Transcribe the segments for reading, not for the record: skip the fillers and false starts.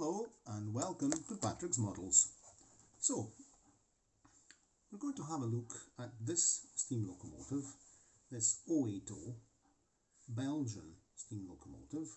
Hello and welcome to Patrick's Models. So, we're going to have a look at this steam locomotive, this 080 Belgian steam locomotive,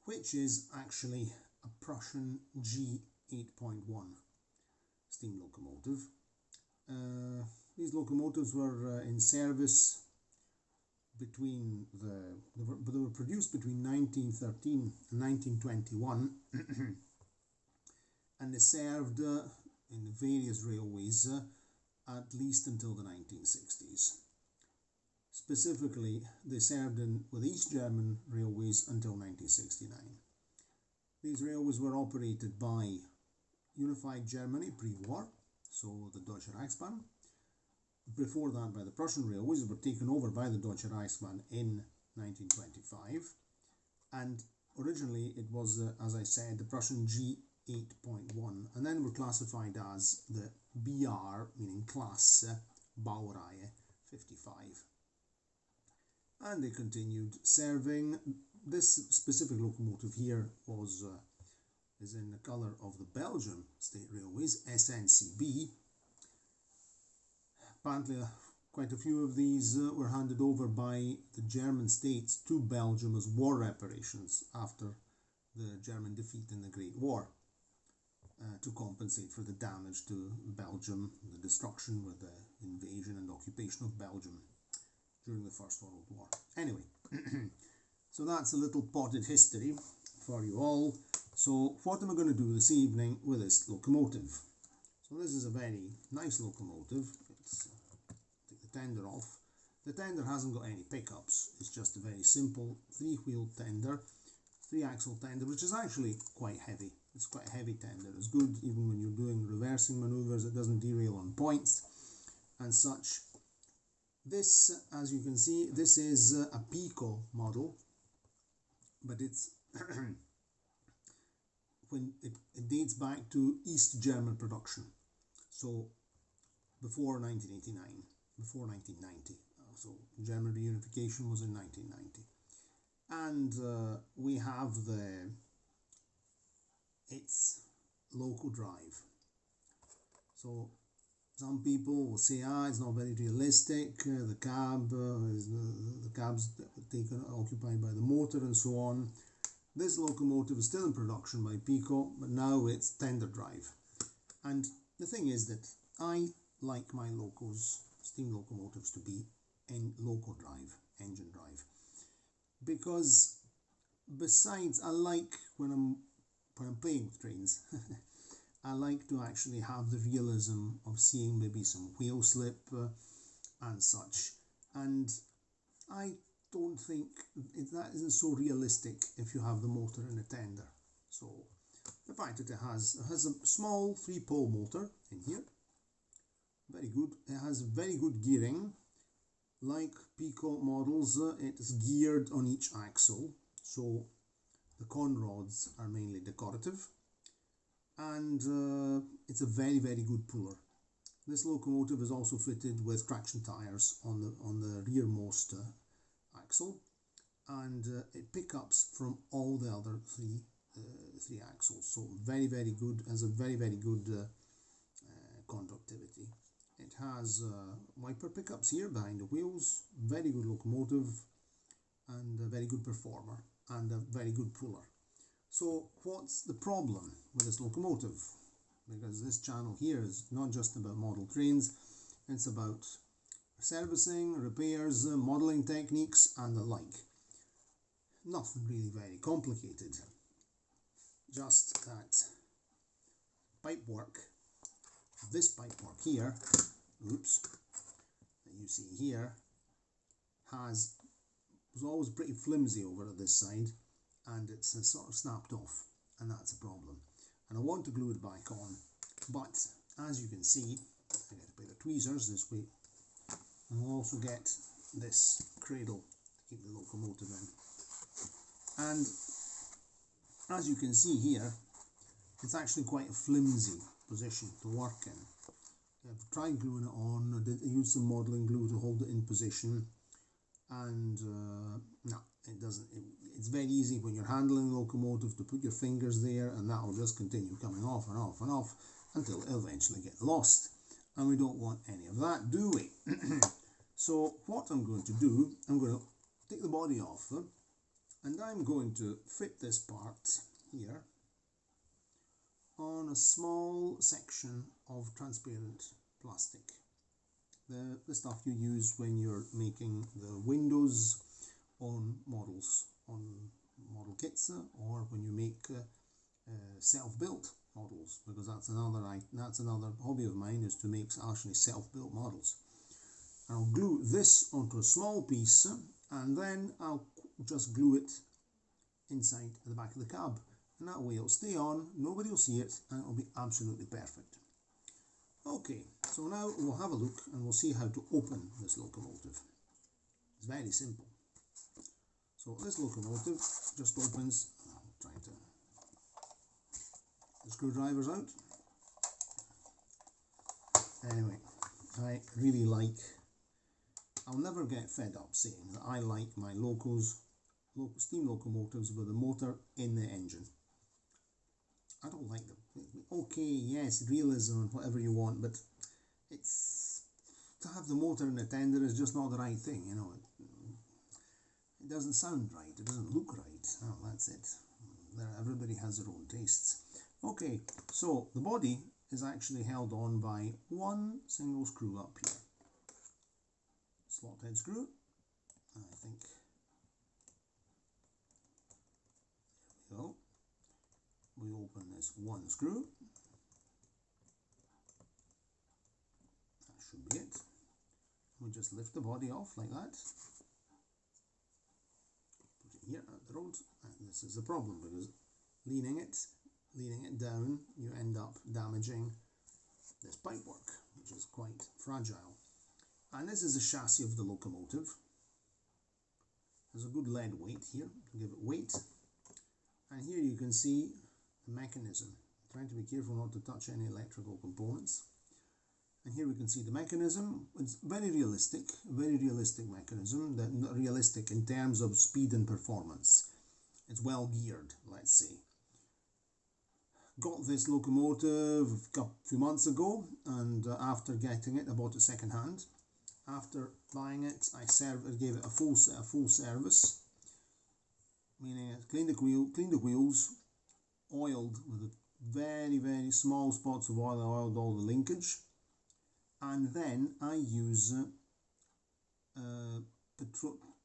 which is actually a Prussian G.8.1 steam locomotive. These locomotives were in service between they were produced between 1913 and 1921 and they served in various railways at least until the 1960s. Specifically, they served with East German railways until 1969. These railways were operated by Unified Germany pre-war, so the Deutsche Reichsbahn. Before that by the Prussian railways, were taken over by the Deutsche Reichsbahn in 1925, and originally it was, as I said, the Prussian G.8.1, and then were classified as the BR, meaning class, Baureihe 55. And they continued serving. This specific locomotive here is in the colour of the Belgian State Railways, SNCB. Apparently, quite a few of these were handed over by the German states to Belgium as war reparations after the German defeat in the Great War, to compensate for the damage to Belgium, the destruction with the invasion and occupation of Belgium during the First World War. Anyway, so that's a little potted history for you all. So what am I going to do this evening with this locomotive? So this is a very nice locomotive. Take the tender off. The tender hasn't got any pickups. It's just a very simple three-wheel tender, three-axle tender, which is actually quite heavy. It's quite a heavy tender. It's good even when you're doing reversing manoeuvres. It doesn't derail on points and such. This, as you can see, this is a Piko model, but it's when it dates back to East German production. So before 1989, before 1990. So German reunification was in 1990. And we have its loco drive. So some people will say, it's not very realistic, the cab's occupied by the motor and so on. This locomotive is still in production by Piko, but now it's tender drive. And the thing is that I like my steam locomotives to be in loco drive, engine drive, because besides, I like when I'm playing with trains, I like to actually have the realism of seeing maybe some wheel slip and such, and I don't think that isn't so realistic if you have the motor in a tender. So the fact that it has a small 3-pole motor in here, very good. It has very good gearing. Like Piko models, it is geared on each axle, so the con rods are mainly decorative, and it's a very good puller. This locomotive is also fitted with traction tires on the rearmost axle, and it pickups from all the other three axles. So very good. Has a very good conductivity. It has wiper pickups here behind the wheels. Very good locomotive and a very good performer and a very good puller. So what's the problem with this locomotive? Because this channel here is not just about model trains, it's about servicing, repairs, modelling techniques and the like. Nothing really very complicated, just that pipework. This pipework here, that you see here, was always pretty flimsy over at this side, and it's sort of snapped off, and that's a problem. And I want to glue it back on, but as you can see, I get a pair of tweezers this way, and I'll also get this cradle to keep the locomotive in. And as you can see here, it's actually quite a flimsy position to work in. I've tried gluing it on. I used some modelling glue to hold it in position, and no, it's very easy when you're handling the locomotive to put your fingers there, and that will just continue coming off and off and off until it eventually get lost. And we don't want any of that, do we? So what I'm going to do, I'm going to take the body off, and I'm going to fit this part here on a small section of transparent plastic. The stuff you use when you're making the windows on models, on model kits, or when you make self-built models, because that's another hobby of mine, is to make actually self-built models. I'll glue this onto a small piece, and then I'll just glue it inside the back of the cab, and that way it'll stay on, nobody will see it, and it'll be absolutely perfect. Okay, so now we'll have a look and we'll see how to open this locomotive. It's very simple. So this locomotive just opens, I'm trying to get the screwdrivers out. Anyway, I really like, I'll never get fed up saying that I like my steam locomotives with a motor in the engine. I don't like them. Okay, yes, realism and whatever you want, but it's, to have the motor in the tender is just not the right thing, you know. It doesn't sound right, it doesn't look right. Oh, that's it. Everybody has their own tastes. Okay, so the body is actually held on by one single screw up here. Slot head screw, I think. There we go. We open this one screw. That should be it. We just lift the body off like that. Put it here at the road. And this is the problem, because leaning it down, you end up damaging this pipework, which is quite fragile. And this is the chassis of the locomotive. There's a good lead weight here to give it weight. And here you can see the mechanism. I'm trying to be careful not to touch any electrical components. And here we can see the mechanism. It's very realistic mechanism, realistic in terms of speed and performance. It's well geared, let's say. Got this locomotive a few months ago, and after getting it, I bought it second hand. After buying it, I gave it a full service, meaning I cleaned the wheels, oiled with very, very small spots of oil. I oiled all the linkage, and then I use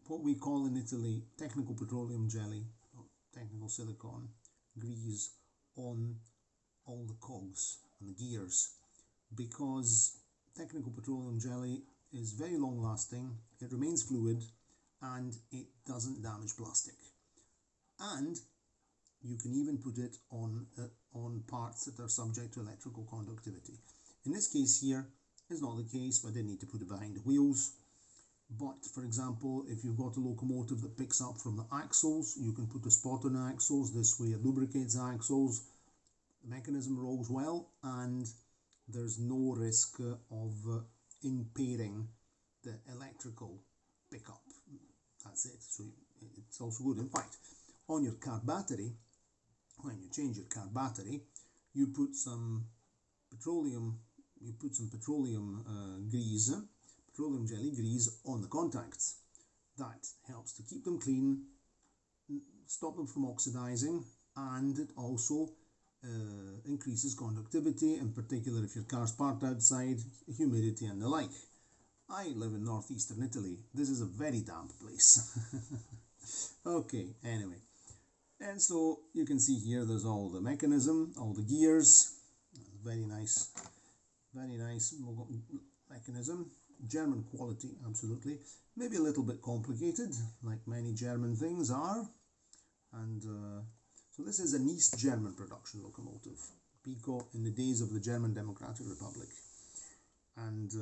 what we call in Italy technical petroleum jelly, or technical silicone grease on all the cogs and the gears, because technical petroleum jelly is very long lasting, it remains fluid, and it doesn't damage plastic. And you can even put it on parts that are subject to electrical conductivity. In this case here is not the case, I didn't need to put it behind the wheels. But for example, if you've got a locomotive that picks up from the axles, you can put a spot on the axles. This way it lubricates the axles, the mechanism rolls well, and there's no risk of impairing the electrical pickup. That's it. So it's also good. In fact, on your car battery, when you change your car battery, you put some petroleum grease, petroleum jelly grease on the contacts. That helps to keep them clean, stop them from oxidizing, and it also increases conductivity, in particular if your car's parked outside, humidity and the like. I live in northeastern Italy. This is a very damp place. Okay, anyway. And so you can see here there's all the mechanism, all the gears. Very nice mechanism. German quality, absolutely. Maybe a little bit complicated, like many German things are. And so this is an East German production locomotive, Piko in the days of the German Democratic Republic. And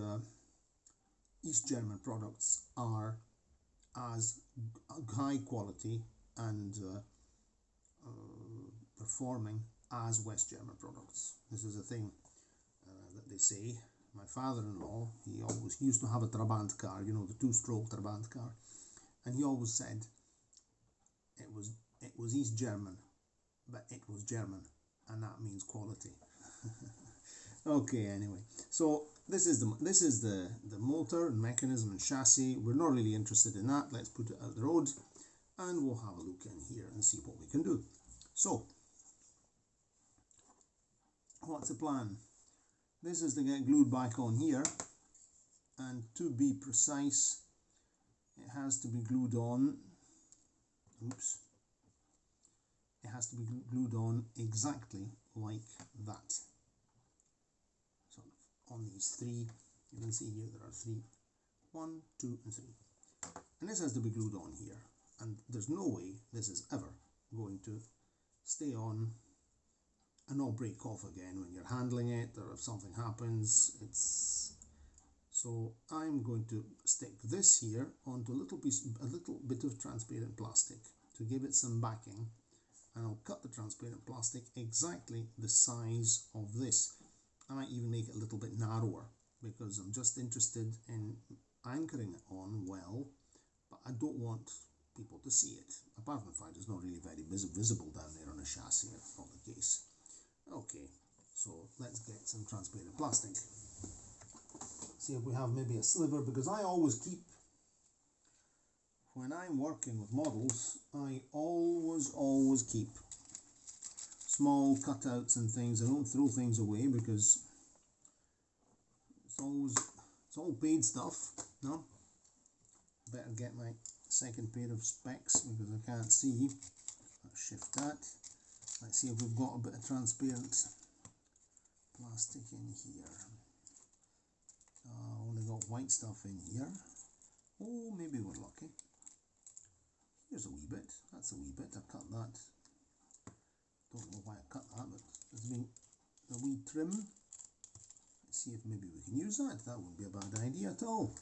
East German products are as high quality and performing as West German products. This is a thing that they say. My father-in-law, he always used to have a Trabant car, you know, the two-stroke Trabant car, and he always said, it was East German, but it was German, and that means quality. Okay, anyway, so this is the motor and mechanism and chassis. We're not really interested in that. Let's put it out the road, and we'll have a look in here and see what we can do. So, what's the plan? This is to get glued back on here, and to be precise, it has to be glued on. Oops. It has to be glued on exactly like that. Sort of on these three. You can see here there are three. 1, 2, and 3. And this has to be glued on here. And there's no way this is ever going to stay on and not break off again when you're handling it, or if something happens. So I'm going to stick this here onto a little bit of transparent plastic to give it some backing, and I'll cut the transparent plastic exactly the size of this. I might even make it a little bit narrower because I'm just interested in anchoring it on well, but I don't want people to see it. Apart from the fact it's not really very visible down there on a chassis, that's not the case. Okay, so let's get some transparent plastic. See if we have maybe a sliver, because I always keep, when I'm working with models, I always keep small cutouts and things. I don't throw things away because it's all paid stuff. No, better get my second pair of specs because I can't see. Let's shift that. Let's see if we've got a bit of transparent plastic in here. Only got white stuff in here. Oh, maybe we're lucky. Here's a wee bit. That's a wee bit. I cut that. Don't know why I cut that, but there's been a wee trim. Let's see if maybe we can use that. That wouldn't be a bad idea at all.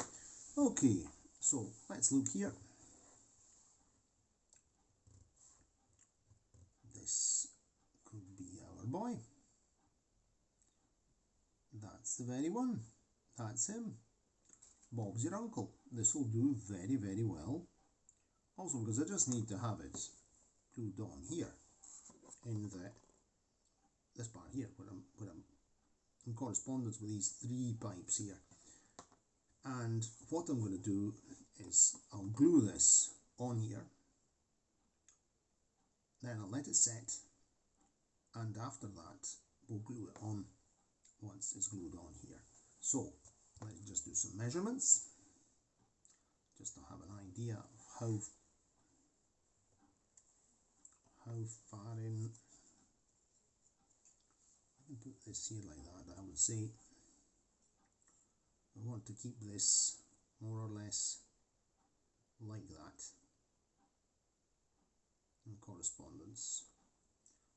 Okay, so let's look here. This could be our boy. That's the very one. That's him. Bob's your uncle. This will do very, very well. Also because I just need to have it glued on here in this part here where I'm in correspondence with these 3 pipes here. And what I'm going to do is I'll glue this on here, then I'll let it set, and after that we'll glue it on once it's glued on here. So let's just do some measurements just to have an idea of how far in. I can put this here like that. I would say we want to keep this more or less like that in correspondence,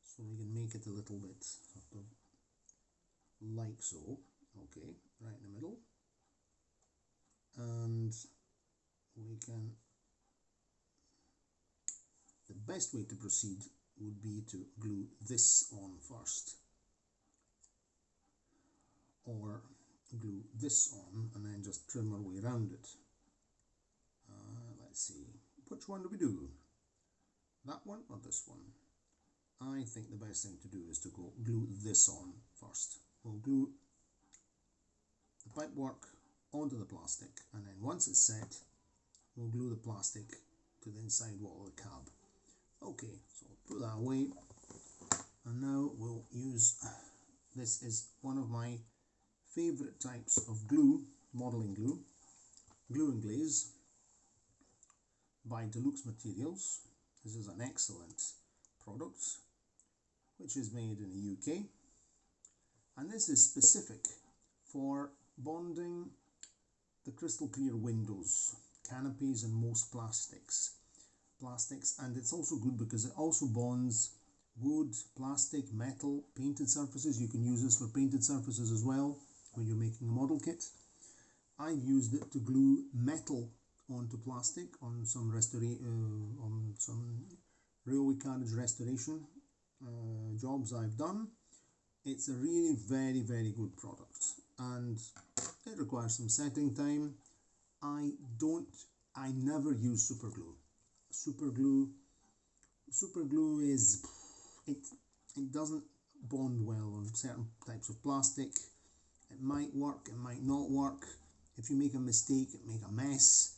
so we can make it a little bit sort of like so. Okay, right in the middle, and we can, the best way to proceed would be to glue this on first, or glue this on and then just trim our way around it. Let's see, which one do we do? That one or this one? I think the best thing to do is to go glue this on first. We'll glue the pipework onto the plastic, and then once it's set, we'll glue the plastic to the inside wall of the cab. Okay, so put that away, and now we'll use, this is one of my favourite types of glue, modelling glue, Glue and Glaze by Deluxe Materials. This is an excellent product which is made in the UK, and this is specific for bonding the crystal clear windows, canopies, and most plastics, and it's also good because it also bonds wood, plastic, metal, painted surfaces. You can use this for painted surfaces as well when you're making a model kit. I've used it to glue metal onto plastic on some railway carriage restoration jobs I've done. It's a really very, very good product, and it requires some setting time. I never use super glue. Super glue Super glue is, it doesn't bond well on certain types of plastic. It might work, it might not work. If you make a mistake, it make a mess.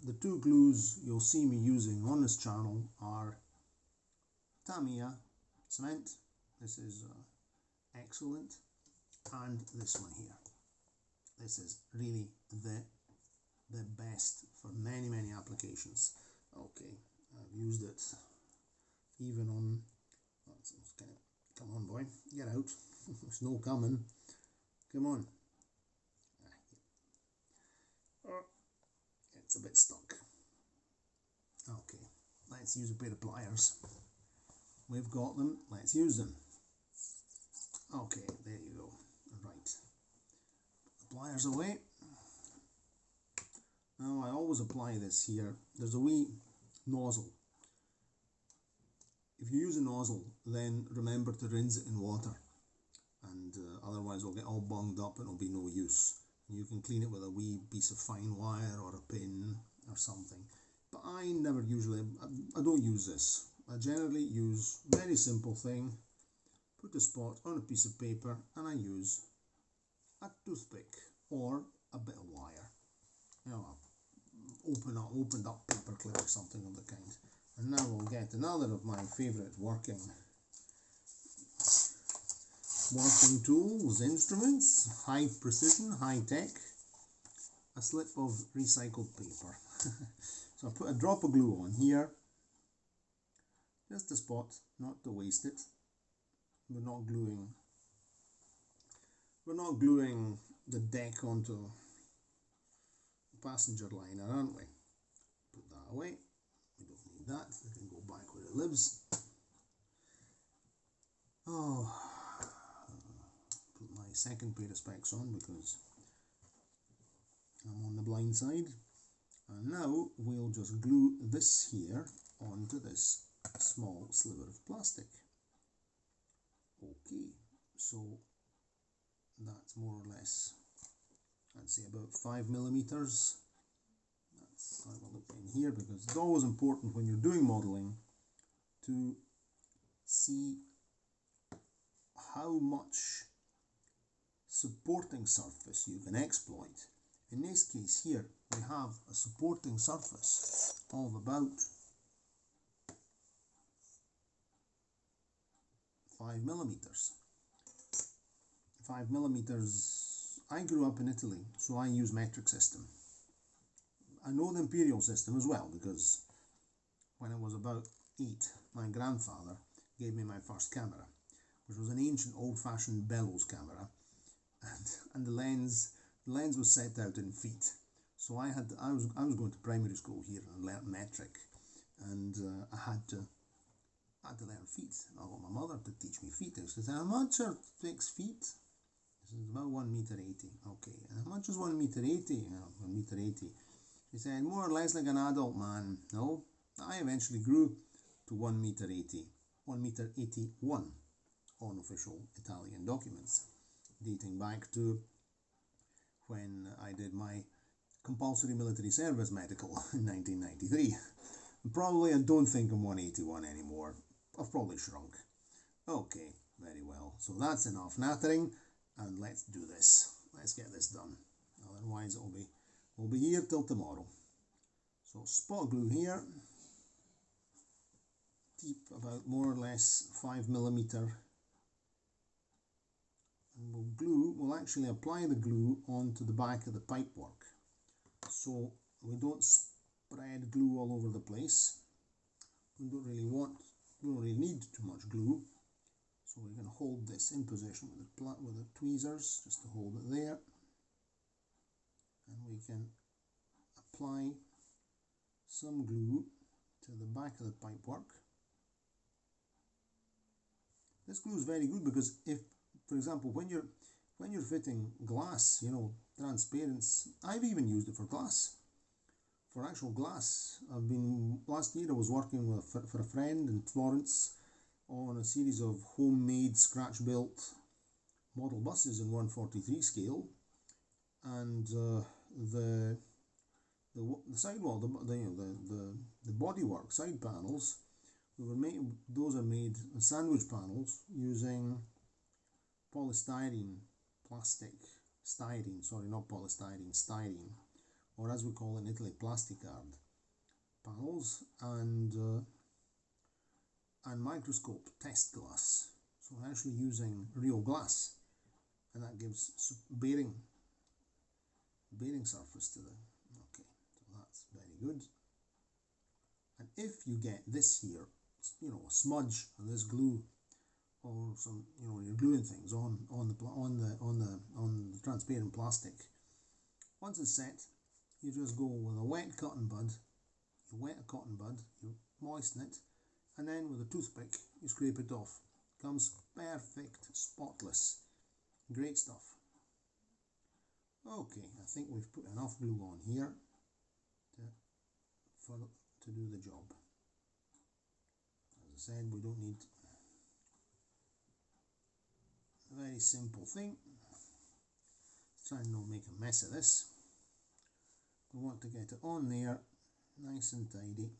The two glues you'll see me using on this channel are Tamiya cement. This is excellent, and this one here. This is really the best for many applications. Okay, I've used it even on, come on boy, get out. There's no coming, come on. It's a bit stuck. Okay, let's use a pair of pliers. We've got them, let's use them. Okay, there you go. Right, the pliers away. Now I always apply this here. There's a wee nozzle. If you use a nozzle, then remember to rinse it in water, and otherwise it'll get all bunged up and it'll be no use. You can clean it with a wee piece of fine wire or a pin or something. But I never usually, I don't use this. I generally use very simple thing. Put a spot on a piece of paper and I use a toothpick or a bit of wire. You know, opened up paper clip or something of the kind. And now we'll get another of my favourite working tools, instruments, high precision, high tech, a slip of recycled paper. So I put a drop of glue on here, just a spot, not to waste it. We're not gluing the deck onto the passenger liner, aren't we? Put that away. We don't need that. It can go back where it lives. Oh, put my second pair of specs on because I'm on the blind side. And now we'll just glue this here onto this small sliver of plastic. Okay, so that's more or less, I'd say about 5 millimeters. Let's have a look in here, because it's always important when you're doing modelling to see how much supporting surface you can exploit. In this case here, we have a supporting surface of about 5 millimeters. 5 millimeters. I grew up in Italy, so I use metric system. I know the imperial system as well, because when I was about 8, my grandfather gave me my first camera, which was an ancient old-fashioned bellows camera, and the lens was set out in feet. So I was going to primary school here and learnt metric, and I had to learn feet. I got my mother to teach me feet. She said, "How much are 6 feet?" She said, "About 1.80 meters." Okay, and how much is 1.80 meters? 1.80 meters. She said, "More or less like an adult man." No, I eventually grew to 1.80 meters, 1.81 meters on official Italian documents, dating back to when I did my compulsory military service medical in 1993. Probably I don't think I'm 181 anymore. I've probably shrunk. Okay, very well. So that's enough nattering, and let's do this. Let's get this done. Otherwise we'll be here till tomorrow. So spot glue here. Deep, about more or less 5 millimeter. And we'll actually apply the glue onto the back of the pipework, so we don't spread glue all over the place. We don't really need too much glue, so we can hold this in position with the tweezers just to hold it there, and we can apply some glue to the back of the pipework. This glue is very good because if, for example, when you're fitting glass, transparency, I've even used it for glass, for actual glass. Last year I was working for a friend in Florence on a series of homemade scratch-built model buses in 1/43 scale, and the sidewall, the bodywork, side panels, Those are made sandwich panels using polystyrene plastic, sorry, not polystyrene, styrene, or as we call it in Italy, plasticard panels, and microscope test glass. So we're actually using real glass, and that gives bearing surface to them. Okay, so that's very good. And if you get this here, a smudge of this glue, or some, you're gluing things on the transparent plastic, once it's set, you just go with a wet cotton bud. You wet a cotton bud, you moisten it, and then with a toothpick you scrape it off. Comes perfect, spotless, great stuff. Okay, I think we've put enough glue on here to do the job. As I said, we don't need a very simple thing. Let's try and not make a mess of this. We want to get it on there nice and tidy.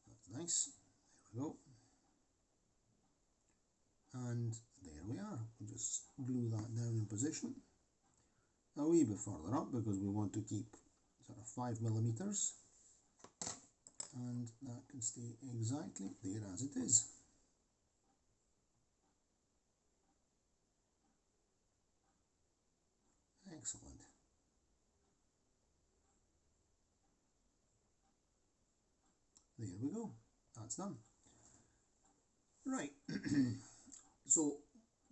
That's nice. There we go. And there we are. We just glue that down in position a wee bit further up because we want to keep sort of 5mm, and that can stay exactly there as it is. Excellent. There we go. That's done. Right. So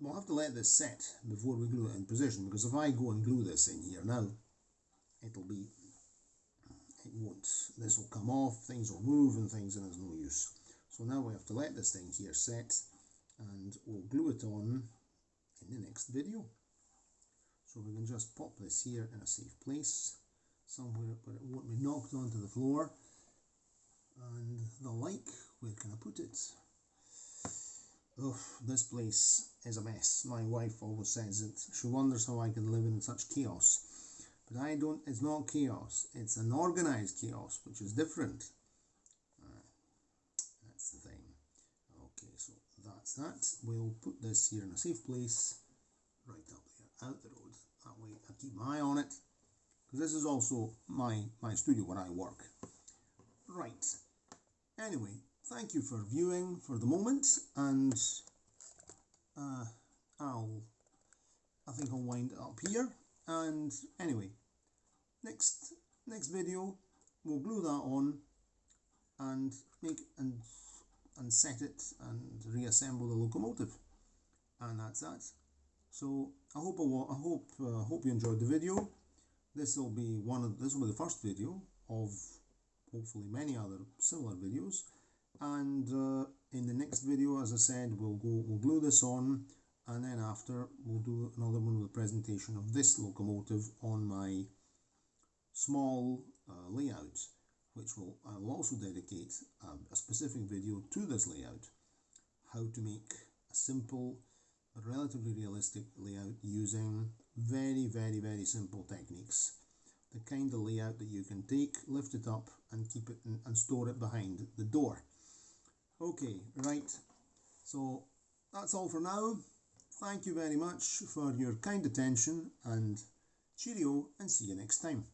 we'll have to let this set before we glue it in position, because if I go and glue this in here now, this will come off, things will move and things, and there's no use. So now we have to let this thing here set, and we'll glue it on in the next video. So we can just pop this here in a safe place, somewhere where it won't be knocked onto the floor. And the like, where can I put it? Oh, this place is a mess. My wife always says it. She wonders how I can live in such chaos. But I don't, it's not chaos. It's an organised chaos, which is different. That's the thing. Okay, so that's that. We'll put this here in a safe place, right up there, out the road. That way I keep my eye on it, because this is also my studio where I work. Right. Anyway, thank you for viewing for the moment, and I think I'll wind it up here. And anyway, next video we'll glue that on and and set it and reassemble the locomotive, and that's that. So I hope you enjoyed the video. This will be the first video of hopefully many other similar videos, and in the next video, as I said, we'll glue this on, and then after we'll do another one with a presentation of this locomotive on my small layout, which I'll also dedicate a specific video to this layout, how to make a simple but relatively realistic layout using very simple techniques. The kind of layout that you can take, lift it up and keep it and store it behind the door. Okay, right, so that's all for now. Thank you very much for your kind attention, and cheerio, and see you next time.